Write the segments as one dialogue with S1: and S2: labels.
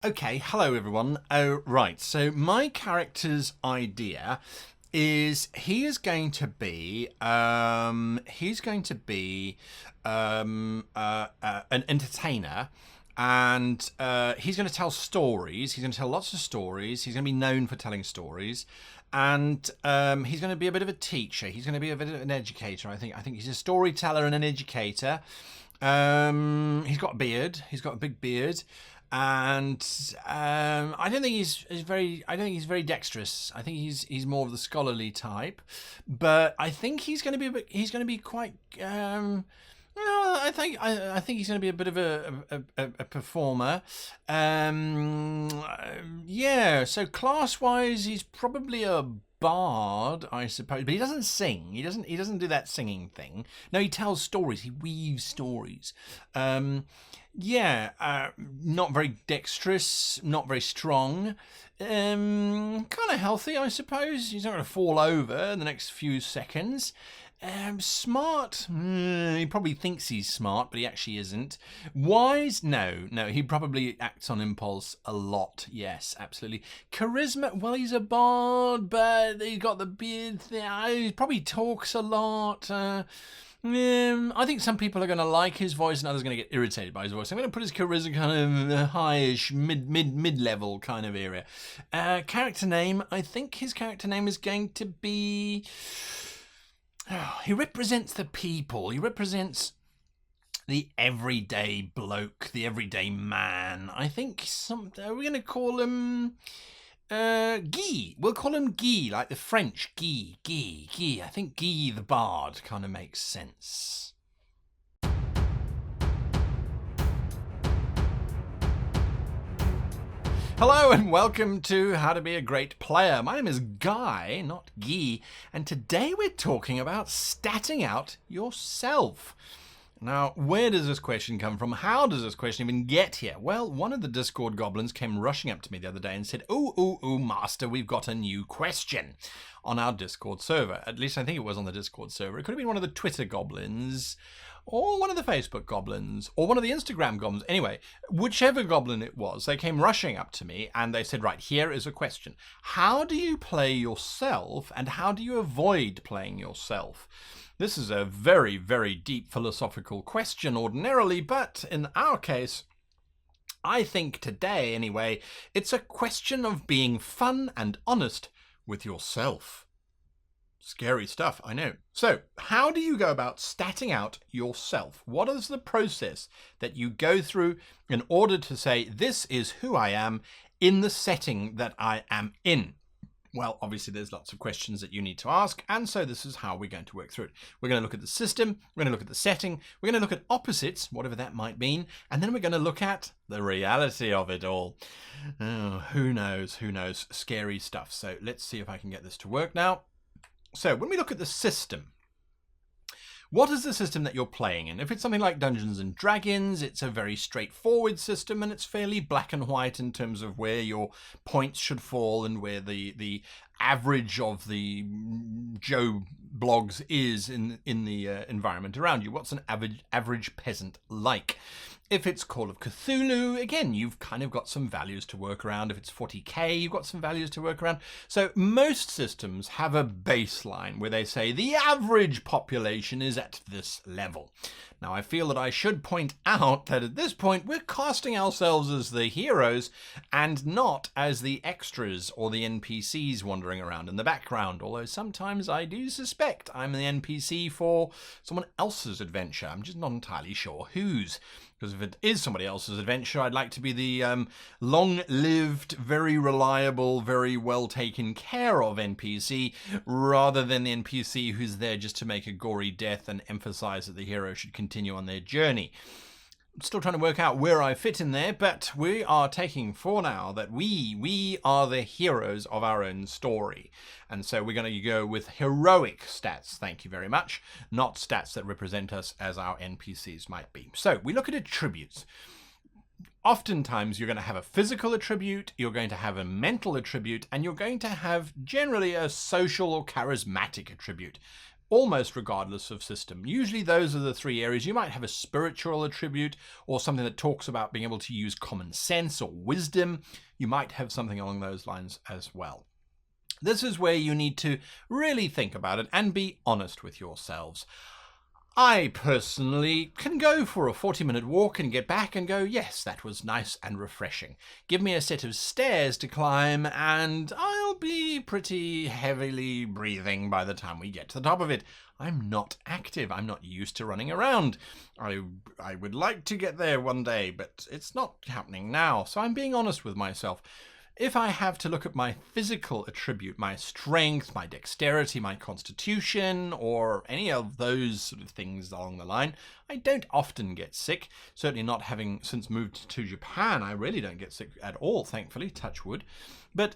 S1: Okay, hello everyone. Oh, right. So my character's idea is he is going to be an entertainer, and he's going to tell stories. He's going to tell lots of stories. He's going to be known for telling stories, and he's going to be a bit of a teacher. He's going to be a bit of an educator. I think he's a storyteller and an educator. He's got a beard. He's got a big beard, and I don't think he's very dexterous. I think he's more of the scholarly type, but I think he's going to be quite. I think he's going to be a bit of a performer. Yeah. So class wise, he's probably a bard, I suppose, but he doesn't sing. He doesn't do that singing thing. No, he tells stories. He weaves stories. Not very dexterous, not very strong. Kind of healthy, I suppose. He's not going to fall over in the next few seconds. Smart. He probably thinks he's smart, but he actually isn't. Wise? No. He probably acts on impulse a lot. Yes, absolutely. Charisma? Well, he's a bard, but he's got the beard thing. He probably talks a lot. I think some people are going to like his voice and others are going to get irritated by his voice. I'm going to put his charisma kind of highish, mid-level kind of area. Character name? I think his character name is going to be... he represents the people. He represents the everyday bloke, the everyday man. I think are we going to call him Guy? We'll call him Guy, like the French Guy. I think Guy the Bard kind of makes sense. Hello and welcome to How to Be a Great Player. My name is Guy, not Guy, and today we're talking about statting out yourself. Now, where does this question come from? How does this question even get here? Well, one of the Discord goblins came rushing up to me the other day and said, ooh, master, we've got a new question on our Discord server. At least I think it was on the Discord server. It could have been one of the Twitter goblins, or one of the Facebook goblins, or one of the Instagram goblins. Anyway, whichever goblin it was, they came rushing up to me and they said, right, here is a question. How do you play yourself, and how do you avoid playing yourself? This is a very, very deep philosophical question ordinarily, but in our case, I think today, anyway, it's a question of being fun and honest with yourself. Scary stuff, I know. So, how do you go about statting out yourself? What is the process that you go through in order to say, this is who I am in the setting that I am in? Well, obviously there's lots of questions that you need to ask, and so this is how we're going to work through it. We're going to look at the system, we're going to look at the setting, we're going to look at opposites, whatever that might mean, and then we're going to look at the reality of it all. Oh, who knows, scary stuff. So let's see if I can get this to work now. So when we look at the system, what is the system that you're playing in? If it's something like Dungeons and Dragons, it's a very straightforward system and it's fairly black and white in terms of where your points should fall and where the average of the Joe blogs is in the environment around you. What's an average peasant like? If it's Call of Cthulhu, again, you've kind of got some values to work around. If it's 40k, you've got some values to work around. So most systems have a baseline where they say the average population is at this level. Now, I feel that I should point out that at this point, we're casting ourselves as the heroes and not as the extras or the NPCs wandering around in the background, although sometimes I do suspect I'm the NPC for someone else's adventure. I'm just not entirely sure whose. Because if it is somebody else's adventure, I'd like to be the long-lived, very reliable, very well taken care of NPC, rather than the NPC who's there just to make a gory death and emphasize that the hero should continue on their journey. I'm still trying to work out where I fit in there, but we are taking for now that we are the heroes of our own story. And so we're going to go with heroic stats, thank you very much, not stats that represent us as our NPCs might be. So we look at attributes. Oftentimes you're going to have a physical attribute, you're going to have a mental attribute, and you're going to have generally a social or charismatic attribute. almost regardless of system. Usually those are the three areas. You might have a spiritual attribute or something that talks about being able to use common sense or wisdom. You might have something along those lines as well. This is where you need to really think about it and be honest with yourselves. I personally can go for a 40-minute walk and get back and go, yes, that was nice and refreshing. Give me a set of stairs to climb and I'll be pretty heavily breathing by the time we get to the top of it. I'm not active. I'm not used to running around. I would like to get there one day, but it's not happening now. So I'm being honest with myself. If I have to look at my physical attribute, my strength, my dexterity, my constitution, or any of those sort of things along the line, I don't often get sick. Certainly not having since moved to Japan, I really don't get sick at all, thankfully, touch wood. But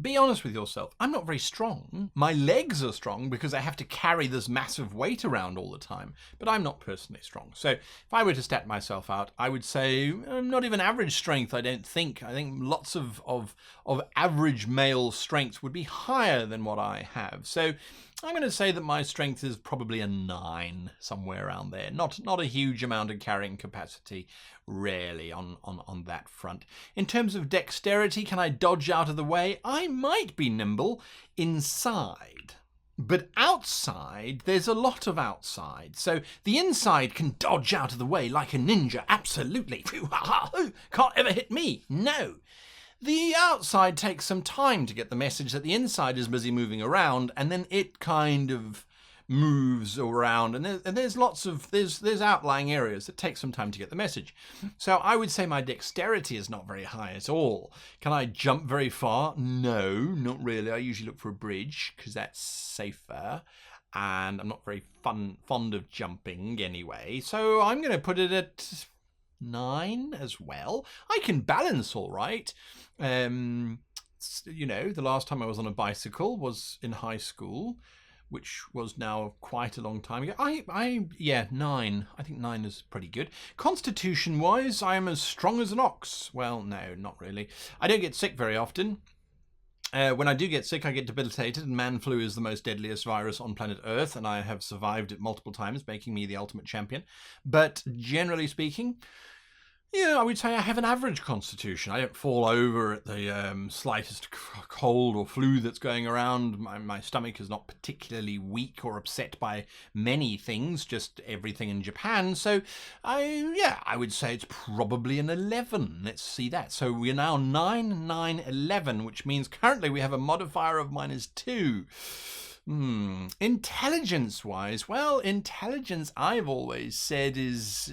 S1: be honest with yourself. I'm not very strong. My legs are strong because I have to carry this massive weight around all the time, but I'm not personally strong. So if I were to stat myself out, I would say I'm not even average strength, I don't think. I think lots of average male strengths would be higher than what I have. So I'm going to say that my strength is probably a 9, somewhere around there. Not a huge amount of carrying capacity, really, on that front. In terms of dexterity, can I dodge out of the way? I might be nimble inside. But outside, there's a lot of outside. So the inside can dodge out of the way like a ninja, absolutely. Can't ever hit me, no. The outside takes some time to get the message that the inside is busy moving around, and then it kind of moves around, and there's lots of there's outlying areas that take some time to get the message. So I would say my dexterity is not very high at all. Can I jump very far? No, not really. I usually look for a bridge because that's safer, and I'm not very fond of jumping anyway. So I'm going to put it at 9 as well. I can balance all right. You know, the last time I was on a bicycle was in high school, which was now quite a long time ago. Yeah, 9. I think 9 is pretty good. Constitution-wise, I am as strong as an ox. Well, no, not really. I don't get sick very often. When I do get sick, I get debilitated, and man flu is the most deadliest virus on planet Earth, and I have survived it multiple times, making me the ultimate champion. But generally speaking, yeah, I would say I have an average constitution. I don't fall over at the slightest cold or flu that's going around. My stomach is not particularly weak or upset by many things, just everything in Japan. So, I would say it's probably an 11. Let's see that. So we're now 9, 9, 11, which means currently we have a modifier of -2. Intelligence-wise, well, intelligence I've always said is,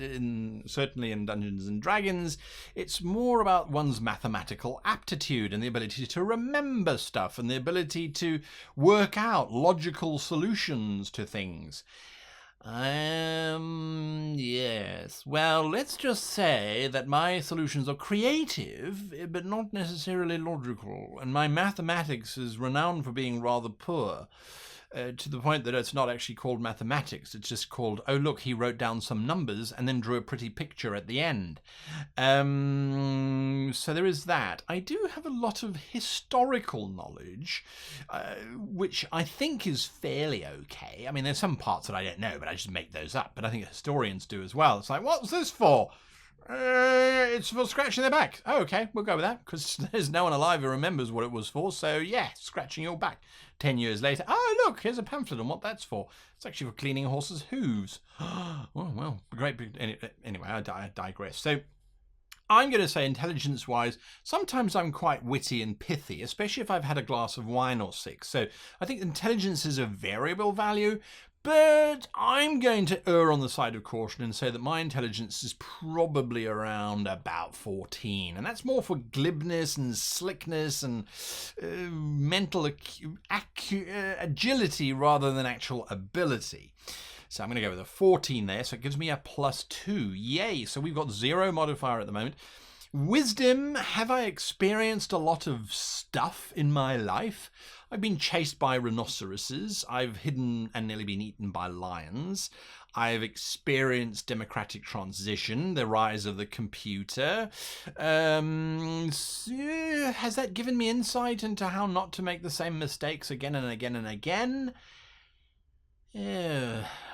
S1: certainly in Dungeons and Dragons, it's more about one's mathematical aptitude and the ability to remember stuff and the ability to work out logical solutions to things. Yes. Well, let's just say that my solutions are creative, but not necessarily logical, and my mathematics is renowned for being rather poor. To the point that it's not actually called mathematics. It's just called, oh, look, he wrote down some numbers and then drew a pretty picture at the end. So there is that. I do have a lot of historical knowledge, which I think is fairly okay. I mean, there's some parts that I don't know, but I just make those up. But I think historians do as well. It's like, what's this for? It's for scratching their back. Oh, okay, we'll go with that, because there's no one alive who remembers what it was for. So, yeah, scratching your back. 10 years later, oh, look, here's a pamphlet on what that's for. It's actually for cleaning a horse's hooves. Well, great. Anyway, I digress. So I'm going to say intelligence-wise, sometimes I'm quite witty and pithy, especially if I've had a glass of wine or 6. So I think intelligence is a variable value, but I'm going to err on the side of caution and say that my intelligence is probably around about 14. And that's more for glibness and slickness and mental agility rather than actual ability. So I'm going to go with a 14 there. So it gives me a +2. Yay. So we've got 0 modifier at the moment. Wisdom, have I experienced a lot of stuff in my life? I've been chased by rhinoceroses. I've hidden and nearly been eaten by lions. I've experienced democratic transition, the rise of the computer. Has that given me insight into how not to make the same mistakes again and again and again?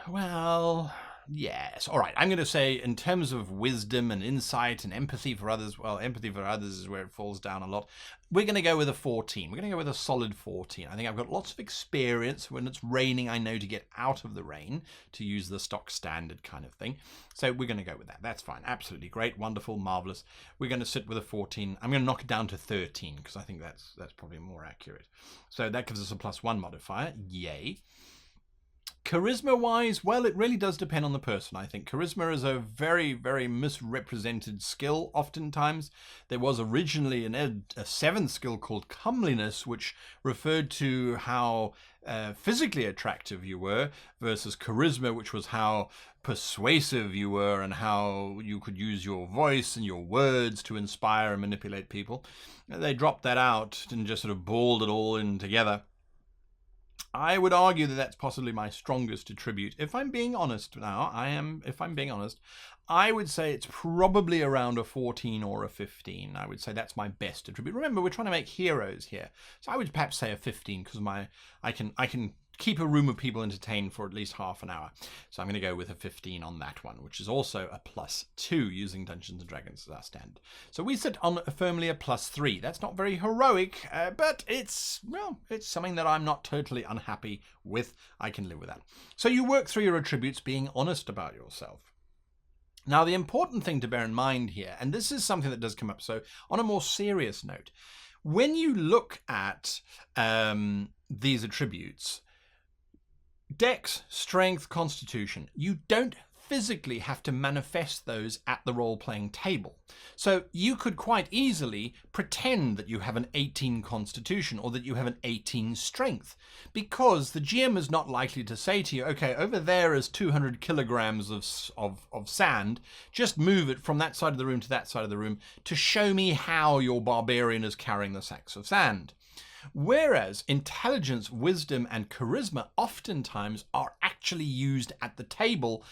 S1: Well, yes. All right. I'm going to say, in terms of wisdom and insight and empathy for others, well, empathy for others is where it falls down a lot. We're going to go with a 14. We're going to go with a solid 14. I think I've got lots of experience. When it's raining, I know to get out of the rain, to use the stock standard kind of thing. So we're going to go with that. That's fine. Absolutely great. Wonderful. Marvelous. We're going to sit with a 14. I'm going to knock it down to 13 because I think that's probably more accurate. So that gives us a +1 modifier. Yay. Charisma-wise, well, it really does depend on the person, I think. Charisma is a very, very misrepresented skill oftentimes. There was originally a 7th skill called comeliness, which referred to how physically attractive you were, versus charisma, which was how persuasive you were and how you could use your voice and your words to inspire and manipulate people. They dropped that out and just sort of balled it all in together. I would argue that that's possibly my strongest attribute. If I'm being honest now, if I'm being honest, I would say it's probably around a 14 or a 15. I would say that's my best attribute. Remember, we're trying to make heroes here. So I would perhaps say a 15 because I can keep a room of people entertained for at least half an hour. So I'm going to go with a 15 on that one, which is also a +2 using Dungeons & Dragons as our standard. So we sit on firmly a +3. That's not very heroic, but it's something that I'm not totally unhappy with. I can live with that. So you work through your attributes being honest about yourself. Now, the important thing to bear in mind here, and this is something that does come up, so on a more serious note, when you look at these attributes, Dex, Strength, Constitution, you don't physically have to manifest those at the role-playing table. So you could quite easily pretend that you have an 18 Constitution or that you have an 18 Strength, because the GM is not likely to say to you, okay, over there is 200 kilograms of sand, just move it from that side of the room to that side of the room to show me how your barbarian is carrying the sacks of sand. Whereas intelligence, wisdom, and charisma oftentimes are actually used at the table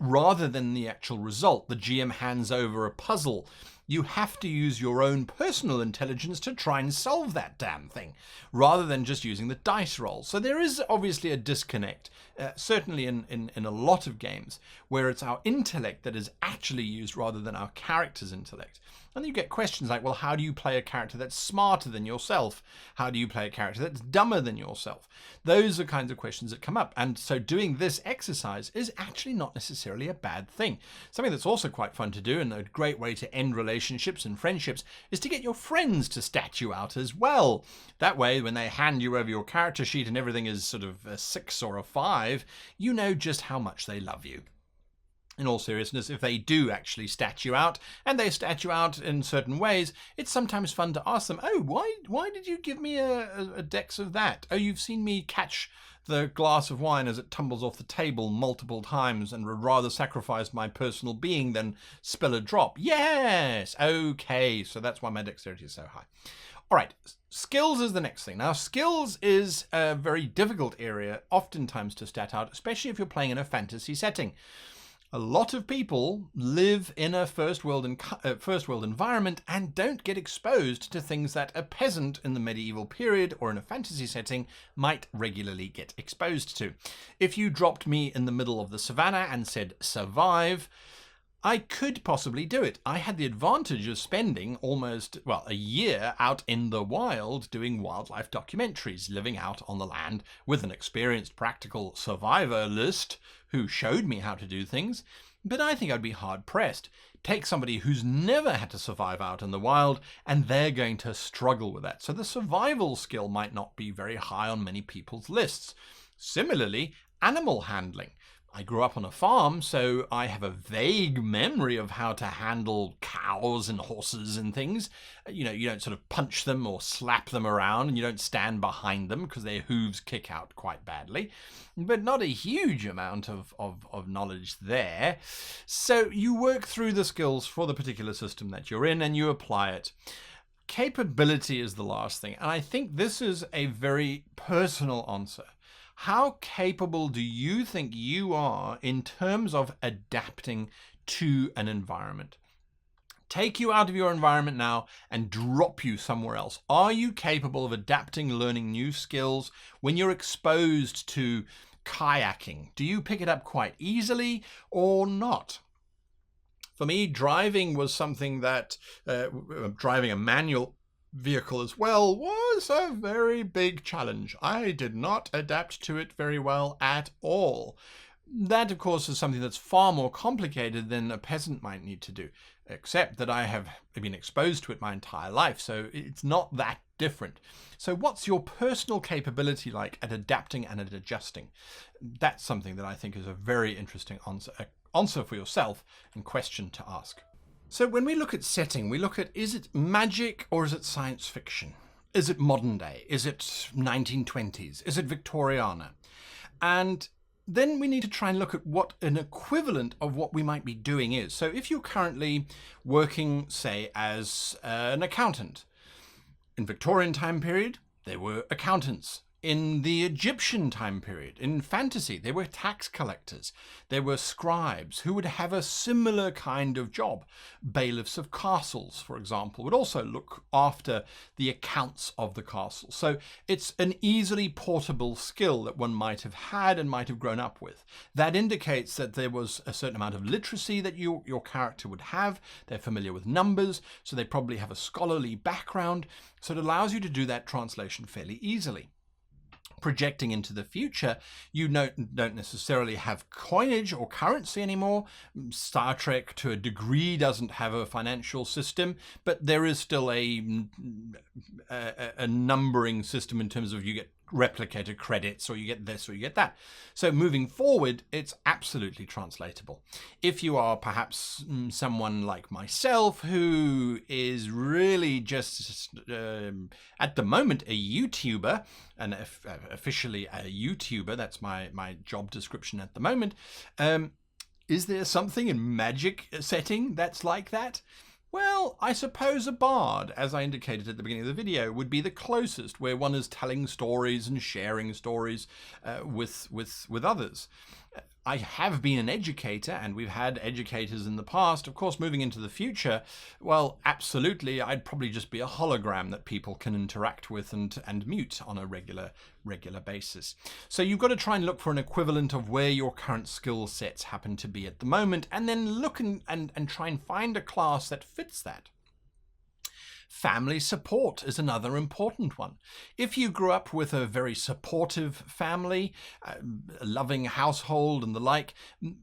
S1: rather than the actual result. The GM hands over a puzzle. You have to use your own personal intelligence to try and solve that damn thing, rather than just using the dice roll. So there is obviously a disconnect, certainly in a lot of games, where it's our intellect that is actually used rather than our character's intellect. And you get questions like, well, how do you play a character that's smarter than yourself? How do you play a character that's dumber than yourself? Those are kinds of questions that come up. And so doing this exercise is actually not necessarily a bad thing. Something that's also quite fun to do, and a great way to end relationships and friendships, is to get your friends to stat you out as well. That way, when they hand you over your character sheet and everything is sort of a 6 or a 5, you know just how much they love you. In all seriousness, if they do actually stat you out, and they stat you out in certain ways, it's sometimes fun to ask them, oh, why did you give me a dex of that? Oh, you've seen me catch the glass of wine as it tumbles off the table multiple times and would rather sacrifice my personal being than spill a drop. Yes! Okay, so that's why my dexterity is so high. All right, skills is the next thing. Now, skills is a very difficult area oftentimes to stat out, especially if you're playing in a fantasy setting. A lot of people live in a first world environment and don't get exposed to things that a peasant in the medieval period or in a fantasy setting might regularly get exposed to. If you dropped me in the middle of the savannah and said, survive, I could possibly do it. I had the advantage of spending almost, a year out in the wild doing wildlife documentaries, living out on the land with an experienced practical survivalist who showed me how to do things. But I think I'd be hard-pressed. Take somebody who's never had to survive out in the wild, and they're going to struggle with that. So the survival skill might not be very high on many people's lists. Similarly, animal handling. I grew up on a farm, so I have a vague memory of how to handle cows and horses and things. You know, you don't sort of punch them or slap them around, and you don't stand behind them because their hooves kick out quite badly. But not a huge amount of knowledge there. So you work through the skills for the particular system that you're in, and you apply it. Capability is the last thing, and I think this is a very personal answer. How capable do you think you are in terms of adapting to an environment? Take you out of your environment now and drop you somewhere else. Are you capable of adapting, learning new skills when you're exposed to kayaking? Do you pick it up quite easily or not? For me, driving was something that, driving a manual vehicle as well, was a very big challenge. I did not adapt to it very well at all. That, of course, is something that's far more complicated than a peasant might need to do, except that I have been exposed to it my entire life, so it's not that different. So what's your personal capability like at adapting and at adjusting? That's something that I think is a very interesting answer for yourself and question to ask. So when we look at setting, we look at, is it magic or is it science fiction? Is it modern day? Is it 1920s? Is it Victoriana? And then we need to try and look at what an equivalent of what we might be doing is. So if you're currently working, say, as an accountant, in Victorian time period, there were accountants. In the Egyptian time period, in fantasy, there were tax collectors. There were scribes who would have a similar kind of job. Bailiffs of castles, for example, would also look after the accounts of the castle. So it's an easily portable skill that one might have had and might have grown up with. That indicates that there was a certain amount of literacy that your character would have. They're familiar with numbers, so they probably have a scholarly background. So it allows you to do that translation fairly easily. Projecting into the future, you don't necessarily have coinage or currency anymore. Star Trek, to a degree, doesn't have a financial system, but there is still a numbering system in terms of you get replicator credits, or you get this or you get that. So moving forward, it's absolutely translatable. If you are perhaps someone like myself who is really just at the moment a YouTuber, and officially a YouTuber, that's my job description at the moment, is there something in magic setting that's like that? Well, I suppose a bard, as I indicated at the beginning of the video, would be the closest, where one is telling stories and sharing stories with others. I have been an educator, and we've had educators in the past. Of course, moving into the future, well, absolutely, I'd probably just be a hologram that people can interact with and mute on a regular basis. So you've got to try and look for an equivalent of where your current skill sets happen to be at the moment, and then look and try and find a class that fits that. Family support is another important one. If you grew up with a very supportive family, a loving household and the like,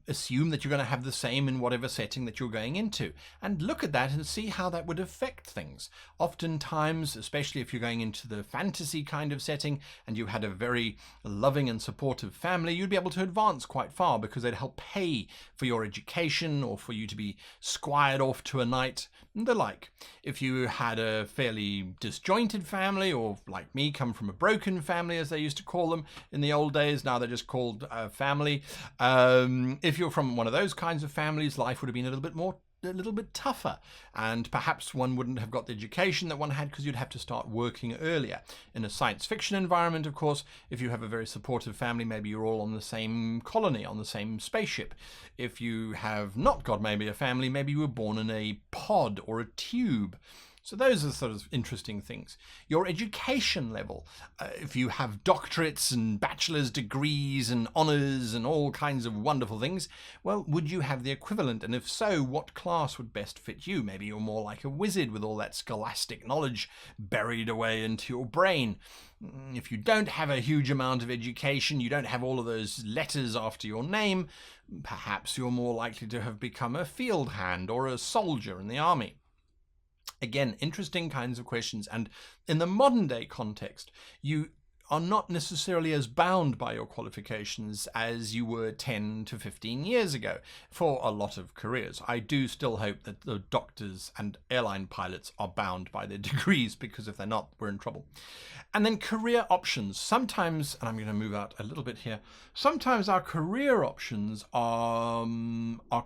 S1: assume that you're going to have the same in whatever setting that you're going into, and look at that and see how that would affect things. Oftentimes, especially if you're going into the fantasy kind of setting and you had a very loving and supportive family, you'd be able to advance quite far because they'd help pay for your education or for you to be squired off to a knight and the like. If you had a fairly disjointed family, or like me, come from a broken family, as they used to call them in the old days, now they're just called family. If you're from one of those kinds of families, life would have been a little bit tougher, and perhaps one wouldn't have got the education that one had because you'd have to start working earlier. In a science fiction environment, of course, if you have a very supportive family, maybe you're all on the same colony, on the same spaceship. If you have not got maybe a family, maybe you were born in a pod or a tube. So those are sort of interesting things. Your education level, if you have doctorates and bachelor's degrees and honours and all kinds of wonderful things, well, would you have the equivalent? And if so, what class would best fit you? Maybe you're more like a wizard with all that scholastic knowledge buried away into your brain. If you don't have a huge amount of education, you don't have all of those letters after your name, perhaps you're more likely to have become a field hand or a soldier in the army. Again, interesting kinds of questions. And in the modern day context, you are not necessarily as bound by your qualifications as you were 10 to 15 years ago for a lot of careers. I do still hope that the doctors and airline pilots are bound by their degrees, because if they're not, we're in trouble. And then career options. Sometimes, and I'm going to move out a little bit here, sometimes our career options are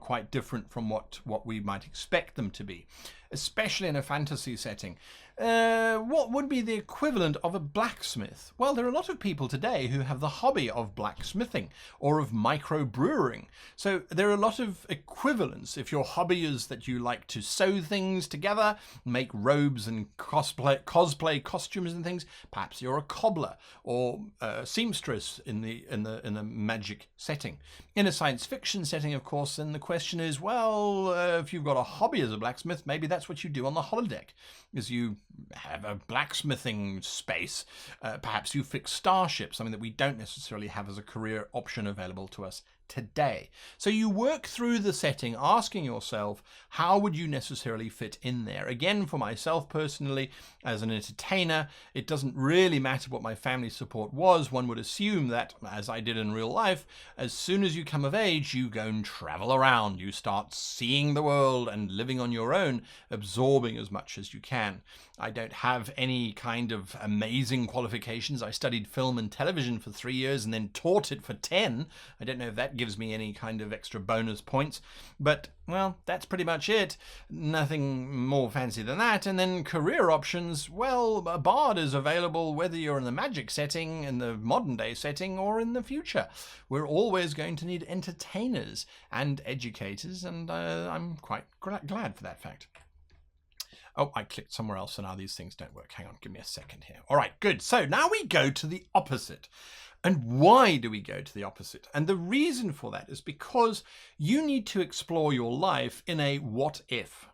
S1: quite different from what we might expect them to be. especially in a fantasy setting. What would be the equivalent of a blacksmith? Well, there are a lot of people today who have the hobby of blacksmithing or of microbrewing. So there are a lot of equivalents. If your hobby is that you like to sew things together, make robes and cosplay costumes and things, perhaps you're a cobbler or a seamstress in the magic setting. In a science fiction setting, of course, then the question is, well, if you've got a hobby as a blacksmith, maybe that's what you do on the holodeck, is you have a blacksmithing space. Perhaps you fix starships, something that we don't necessarily have as a career option available to us today. So you work through the setting asking yourself, how would you necessarily fit in there? Again, for myself personally, as an entertainer, it doesn't really matter what my family support was. One would assume that, as I did in real life, as soon as you come of age, you go and travel around. You start seeing the world and living on your own, absorbing as much as you can. I don't have any kind of amazing qualifications. I studied film and television for 3 years and then taught it for 10. I don't know if that gives me any kind of extra bonus points, but well, that's pretty much it. Nothing more fancy than that. And then career options, well, a bard is available whether you're in the magic setting, in the modern day setting, or in the future. We're always going to need entertainers and educators, and I'm quite glad for that fact. Oh, I clicked somewhere else, so now these things don't work. Hang on, give me a second here. All right, good. So now we go to the opposite. And why do we go to the opposite? And the reason for that is because you need to explore your life in a what if.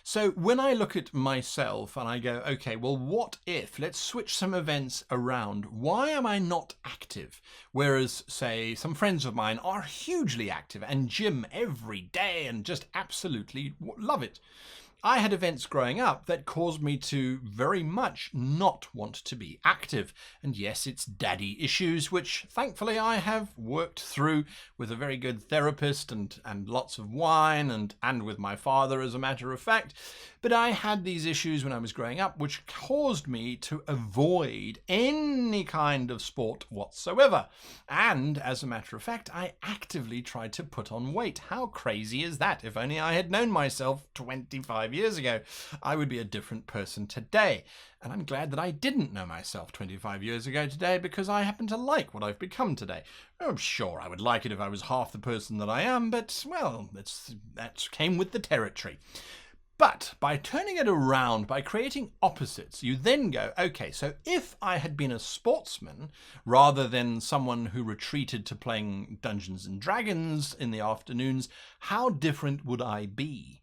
S1: So when I look at myself and I go, okay, well, what if? Let's switch some events around. Why am I not active? Whereas, say, some friends of mine are hugely active and gym every day and just absolutely love it. I had events growing up that caused me to very much not want to be active. And yes, it's daddy issues, which thankfully I have worked through with a very good therapist and lots of wine and with my father, as a matter of fact. But I had these issues when I was growing up, which caused me to avoid any kind of sport whatsoever. And as a matter of fact, I actively tried to put on weight. How crazy is that? If only I had known myself 25 years ago, I would be a different person today. And I'm glad that I didn't know myself 25 years ago today, because I happen to like what I've become today. Oh, sure, I would like it if I was half the person that I am, but, well, that came with the territory. But by turning it around, by creating opposites, you then go, okay, so if I had been a sportsman rather than someone who retreated to playing Dungeons and Dragons in the afternoons, how different would I be?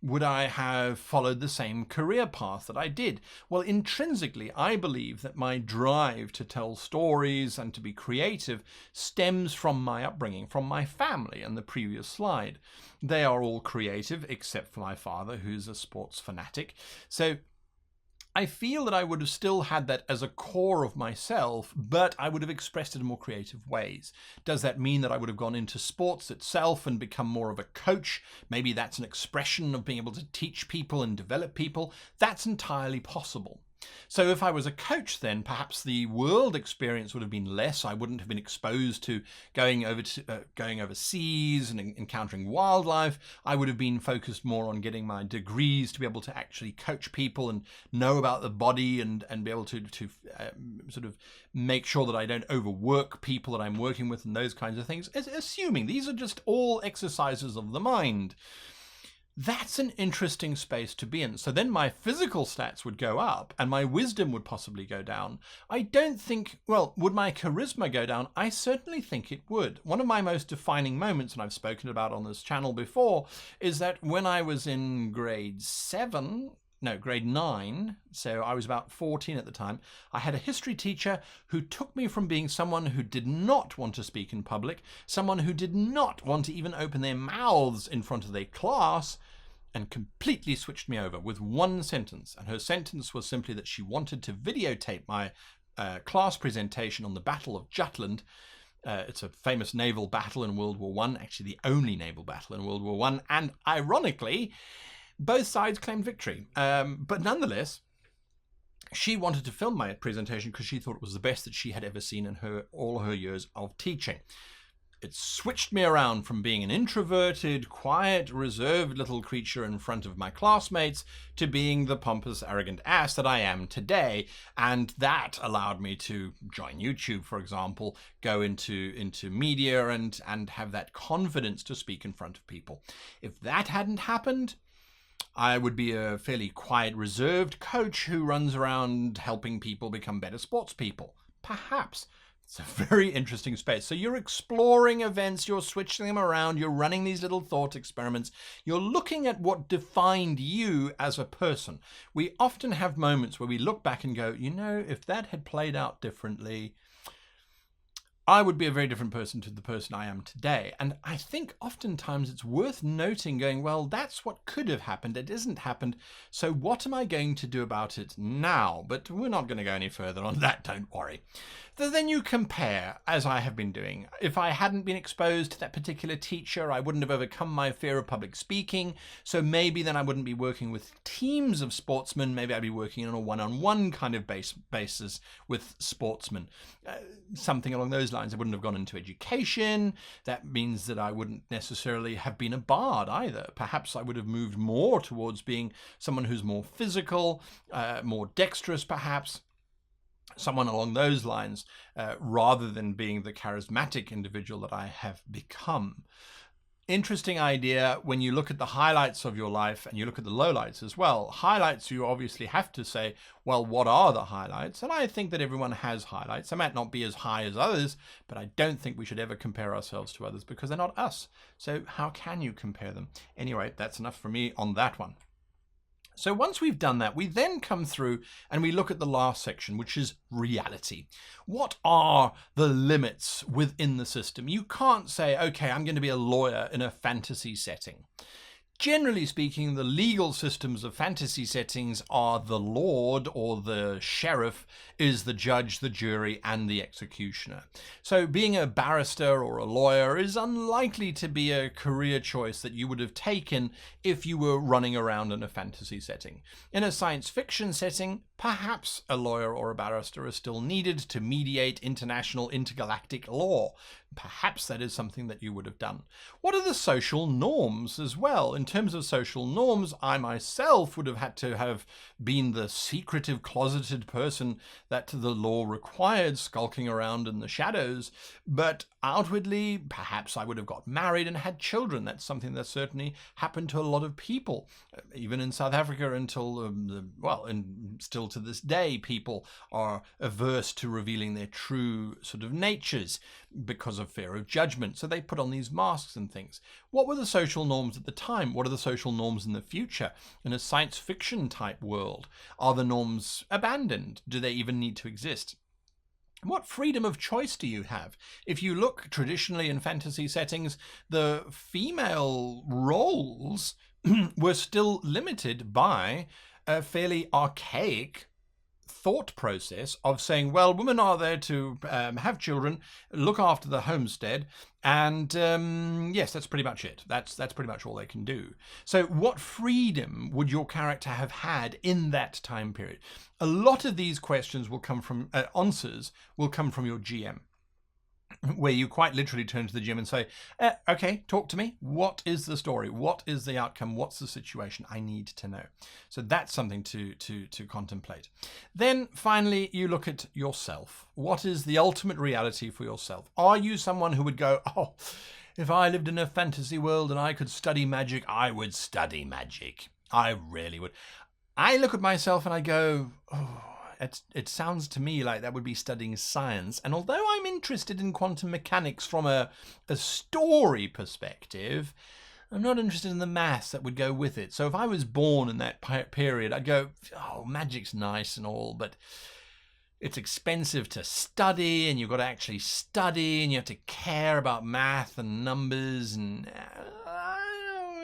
S1: Would I have followed the same career path that I did? Well, intrinsically, I believe that my drive to tell stories and to be creative stems from my upbringing, from my family and the previous slide. They are all creative, except for my father, who's a sports fanatic. So I feel that I would have still had that as a core of myself, but I would have expressed it in more creative ways. Does that mean that I would have gone into sports itself and become more of a coach? Maybe that's an expression of being able to teach people and develop people. That's entirely possible. So if I was a coach, then perhaps the world experience would have been less. I wouldn't have been exposed to going overseas and encountering wildlife. I would have been focused more on getting my degrees to be able to actually coach people and know about the body and be able to sort of make sure that I don't overwork people that I'm working with and those kinds of things. Assuming these are just all exercises of the mind. That's an interesting space to be in. So then my physical stats would go up and my wisdom would possibly go down. I don't think, well, would my charisma go down? I certainly think it would. One of my most defining moments, and I've spoken about on this channel before, is that when I was in grade 9, so I was about 14 at the time, I had a history teacher who took me from being someone who did not want to speak in public, someone who did not want to even open their mouths in front of their class, and completely switched me over with one sentence. And her sentence was simply that she wanted to videotape my class presentation on the Battle of Jutland. It's a famous naval battle in World War I, actually the only naval battle in World War I, and ironically, both sides claimed victory. But nonetheless, she wanted to film my presentation because she thought it was the best that she had ever seen in all her years of teaching. It switched me around from being an introverted, quiet, reserved little creature in front of my classmates to being the pompous, arrogant ass that I am today. And that allowed me to join YouTube, for example, go into media and have that confidence to speak in front of people. If that hadn't happened, I would be a fairly quiet, reserved coach who runs around helping people become better sports people. Perhaps. It's a very interesting space. So you're exploring events, you're switching them around, you're running these little thought experiments, you're looking at what defined you as a person. We often have moments where we look back and go, you know, if that had played out differently, I would be a very different person to the person I am today. And I think oftentimes it's worth noting, going, well, that's what could have happened. It isn't happened. So what am I going to do about it now? But we're not going to go any further on that, don't worry. Then you compare, as I have been doing. If I hadn't been exposed to that particular teacher, I wouldn't have overcome my fear of public speaking. So maybe then I wouldn't be working with teams of sportsmen. Maybe I'd be working on a one-on-one kind of basis with sportsmen. Something along those lines. I wouldn't have gone into education. That means that I wouldn't necessarily have been a bard either. Perhaps I would have moved more towards being someone who's more physical, more dexterous perhaps. Someone along those lines, rather than being the charismatic individual that I have become. Interesting idea when you look at the highlights of your life and you look at the lowlights as well. Highlights, you obviously have to say, well, what are the highlights? And I think that everyone has highlights. They might not be as high as others, but I don't think we should ever compare ourselves to others because they're not us. So how can you compare them? Anyway, that's enough for me on that one. So once we've done that, we then come through and we look at the last section, which is reality. What are the limits within the system? You can't say, okay, I'm going to be a lawyer in a fantasy setting. Generally speaking, the legal systems of fantasy settings are the lord or the sheriff is the judge, the jury, and the executioner. So being a barrister or a lawyer is unlikely to be a career choice that you would have taken if you were running around in a fantasy setting. In a science fiction setting, perhaps a lawyer or a barrister is still needed to mediate international intergalactic law. Perhaps that is something that you would have done. What are the social norms as well? In terms of social norms, I myself would have had to have been the secretive, closeted person that the law required, skulking around in the shadows. But outwardly, perhaps I would have got married and had children. That's something that certainly happened to a lot of people, even in South Africa until, and still to this day, people are averse to revealing their true sort of natures because of fear of judgment. So they put on these masks and things. What were the social norms at the time? What are the social norms in the future? In a science fiction type world, are the norms abandoned? Do they even need to exist? What freedom of choice do you have? If you look traditionally in fantasy settings, the female roles were still limited by a fairly archaic thought process of saying, well, women are there to have children, look after the homestead, and yes, that's pretty much it. That's pretty much all they can do. So what freedom would your character have had in that time period? A lot of these questions will come from answers will come from your GM, where you quite literally turn to the GM and say, okay, talk to me. What is the story? What is the outcome? What's the situation? I need to know. So that's something to contemplate. Then finally, you look at yourself. What is the ultimate reality for yourself? Are you someone who would go, oh, if I lived in a fantasy world and I could study magic, I would study magic. I really would. I look at myself and I go, oh, it sounds to me like that would be studying science. And although I'm interested in quantum mechanics from a story perspective, I'm not interested in the maths that would go with it. So if I was born in that period, I'd go, oh, magic's nice and all, but it's expensive to study, and you've got to actually study, and you have to care about math and numbers, and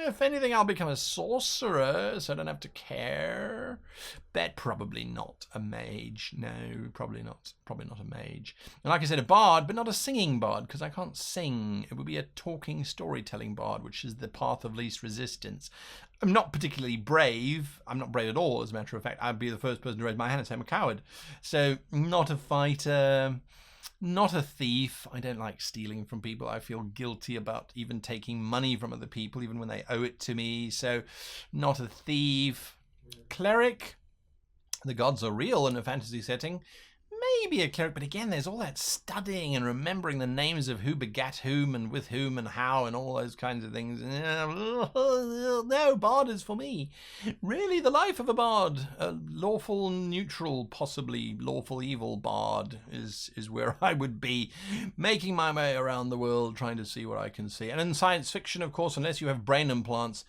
S1: if anything, I'll become a sorcerer, so I don't have to care. But probably not a mage. No, probably not. Probably not a mage. And like I said, a bard, but not a singing bard, because I can't sing. It would be a talking, storytelling bard, which is the path of least resistance. I'm not particularly brave. I'm not brave at all, as a matter of fact. I'd be the first person to raise my hand and say I'm a coward. So, not a fighter. Not a thief. I don't like stealing from people. I feel guilty about even taking money from other people, even when they owe it to me. So, not a thief. Cleric. The gods are real in a fantasy setting. Maybe a cleric, but again, there's all that studying and remembering the names of who begat whom and with whom and how and all those kinds of things. No, bard is for me. Really, the life of a bard, a lawful neutral, possibly lawful evil bard is where I would be, making my way around the world, trying to see what I can see. And in science fiction, of course, unless you have brain implants,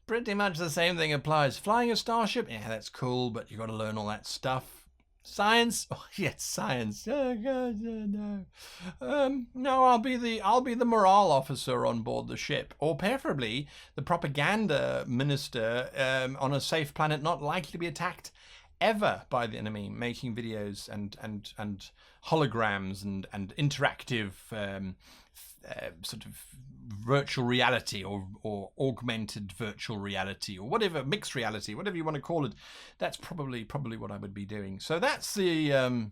S1: pretty much the same thing applies. Flying a starship, yeah, that's cool, but you've got to learn all that stuff. Science? Oh, yes, science. Oh, God, no. No, I'll be the morale officer on board the ship, or preferably the propaganda minister on a safe planet not likely to be attacked ever by the enemy, making videos and holograms and interactive sort of virtual reality or augmented virtual reality or whatever, mixed reality, whatever you want to call it. That's probably what I would be doing. So that's the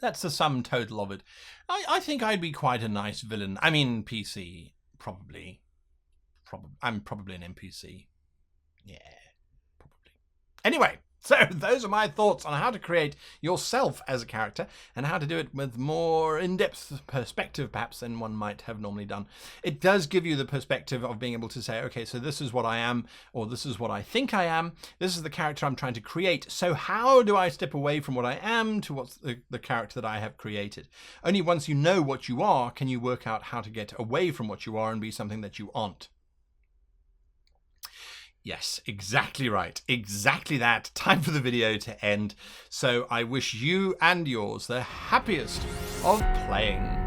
S1: sum total of it. I think I'd be quite a nice villain. I mean, PC, probably. I'm probably an NPC. Yeah, probably. Anyway, so those are my thoughts on how to create yourself as a character and how to do it with more in-depth perspective perhaps than one might have normally done. It does give you the perspective of being able to say, okay, so this is what I am, or this is what I think I am. This is the character I'm trying to create. So how do I step away from what I am to what's the character that I have created? Only once you know what you are can you work out how to get away from what you are and be something that you aren't. Yes, exactly right. Exactly that. Time for the video to end. So I wish you and yours the happiest of playing.